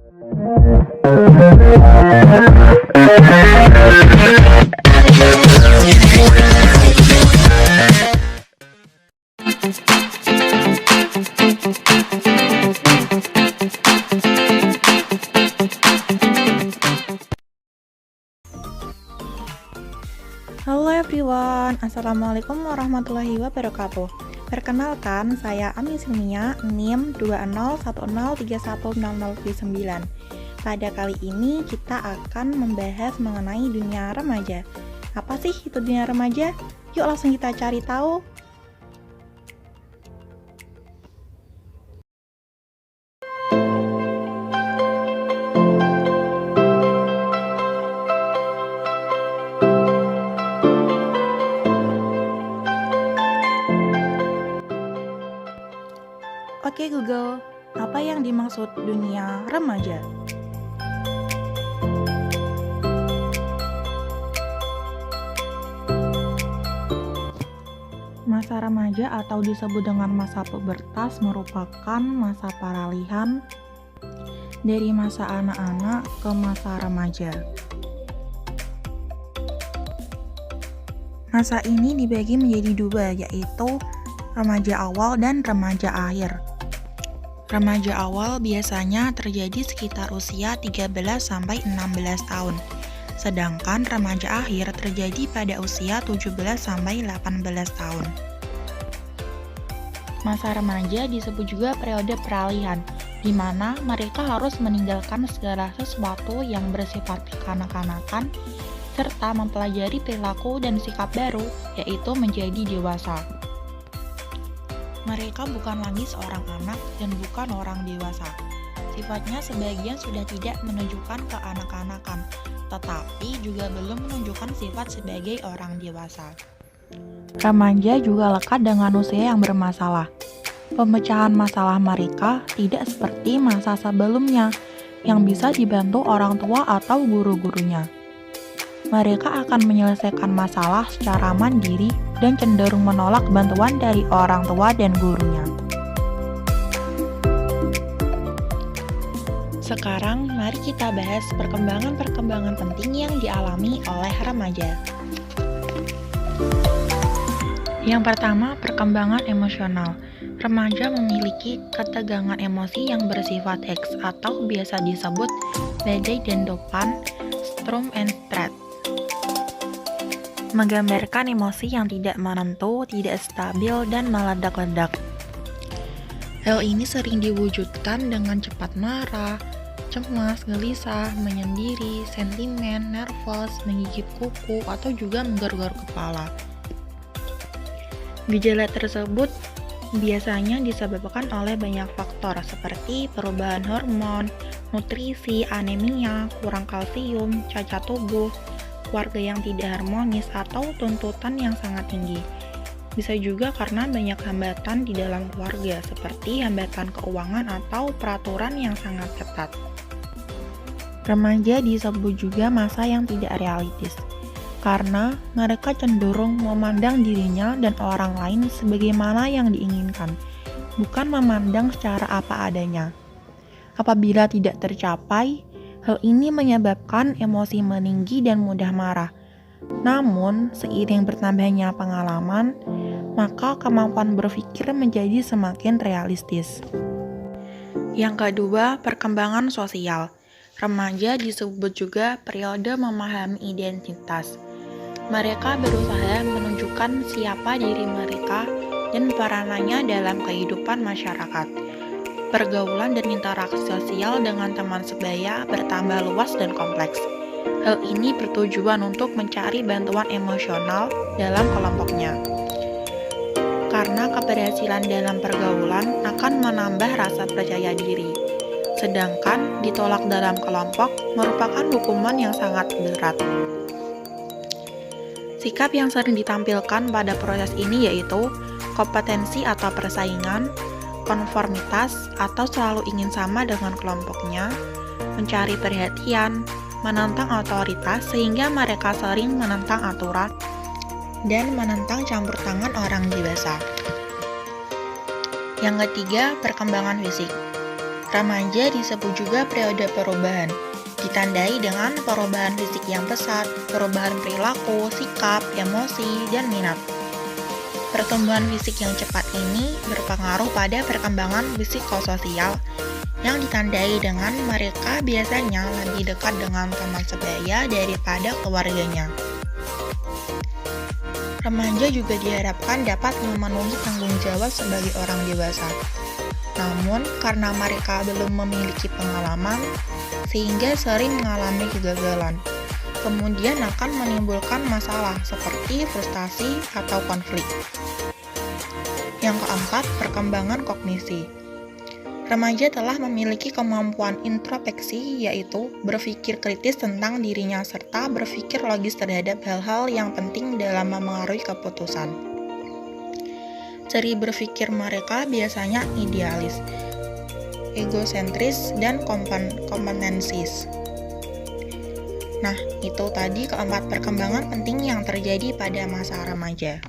Halo everyone, Assalamualaikum warahmatullahi wabarakatuh. Perkenalkan, saya Ami Silmia, NIM 20103100079. Pada kali ini kita akan membahas mengenai dunia remaja. Apa sih itu dunia remaja? Yuk langsung kita cari tahu. Oke Google, apa yang dimaksud dunia remaja? Masa remaja atau disebut dengan masa pubertas merupakan masa peralihan dari masa anak-anak ke masa remaja. Masa ini dibagi menjadi dua, yaitu remaja awal dan remaja akhir. Remaja awal biasanya terjadi sekitar usia 13-16 tahun, sedangkan remaja akhir terjadi pada usia 17-18 tahun. Masa remaja disebut juga periode peralihan, di mana mereka harus meninggalkan segala sesuatu yang bersifat kekanak-kanakan, serta mempelajari perilaku dan sikap baru, yaitu menjadi dewasa. Mereka bukan lagi seorang anak dan bukan orang dewasa. Sifatnya sebagian sudah tidak menunjukkan keanak-kanakan, tetapi juga belum menunjukkan sifat sebagai orang dewasa. Remaja juga lekat dengan usia yang bermasalah. Pemecahan masalah mereka tidak seperti masa sebelumnya, yang bisa dibantu orang tua atau guru-gurunya. Mereka akan menyelesaikan masalah secara mandiri dan cenderung menolak bantuan dari orang tua dan gurunya. Sekarang, mari kita bahas perkembangan-perkembangan penting yang dialami oleh remaja. Yang pertama, perkembangan emosional. Remaja memiliki ketegangan emosi yang bersifat X atau biasa disebut badai dan Doppan, Sturm und Drang. Menggambarkan emosi yang tidak menentu, tidak stabil, dan meledak-ledak. Hal ini sering diwujudkan dengan cepat marah, cemas, gelisah, menyendiri, sentimen, nervous, menggigit kuku, atau juga menggaruk-garuk kepala. Gejala tersebut biasanya disebabkan oleh banyak faktor seperti perubahan hormon, nutrisi, anemia, kurang kalsium, cacat tubuh, keluarga yang tidak harmonis, atau tuntutan yang sangat tinggi. Bisa juga karena banyak hambatan di dalam keluarga, seperti hambatan keuangan atau peraturan yang sangat ketat. Remaja disebut juga masa yang tidak realistis, karena mereka cenderung memandang dirinya dan orang lain sebagaimana yang diinginkan, bukan memandang secara apa adanya. Apabila tidak tercapai, hal ini menyebabkan emosi meninggi dan mudah marah. Namun, seiring bertambahnya pengalaman, maka kemampuan berpikir menjadi semakin realistis. Yang kedua, perkembangan sosial. Remaja disebut juga periode memahami identitas. Mereka berusaha menunjukkan siapa diri mereka dan peranannya dalam kehidupan masyarakat. Pergaulan dan interaksi sosial dengan teman sebaya bertambah luas dan kompleks. Hal ini bertujuan untuk mencari bantuan emosional dalam kelompoknya. Karena keberhasilan dalam pergaulan akan menambah rasa percaya diri, sedangkan ditolak dalam kelompok merupakan hukuman yang sangat berat. Sikap yang sering ditampilkan pada proses ini yaitu kompetensi atau persaingan, konformitas atau selalu ingin sama dengan kelompoknya, mencari perhatian, menentang otoritas sehingga mereka sering menentang aturan, dan menentang campur tangan orang dewasa. Yang ketiga, perkembangan fisik. Remaja disebut juga periode perubahan, ditandai dengan perubahan fisik yang pesat, perubahan perilaku, sikap, emosi, dan minat. Pertumbuhan fisik yang cepat ini berpengaruh pada perkembangan psikososial yang ditandai dengan mereka biasanya lebih dekat dengan teman sebaya daripada keluarganya. Remaja juga diharapkan dapat memenuhi tanggung jawab sebagai orang dewasa. Namun, karena mereka belum memiliki pengalaman, sehingga sering mengalami kegagalan. Kemudian akan menimbulkan masalah seperti frustasi atau konflik. Yang keempat, perkembangan kognisi. Remaja telah memiliki kemampuan introspeksi, yaitu berpikir kritis tentang dirinya serta berpikir logis terhadap hal-hal yang penting dalam memengaruhi keputusan. Ciri berpikir mereka biasanya idealis, egosentris, dan kompetensis. Nah, itu tadi keempat perkembangan penting yang terjadi pada masa remaja.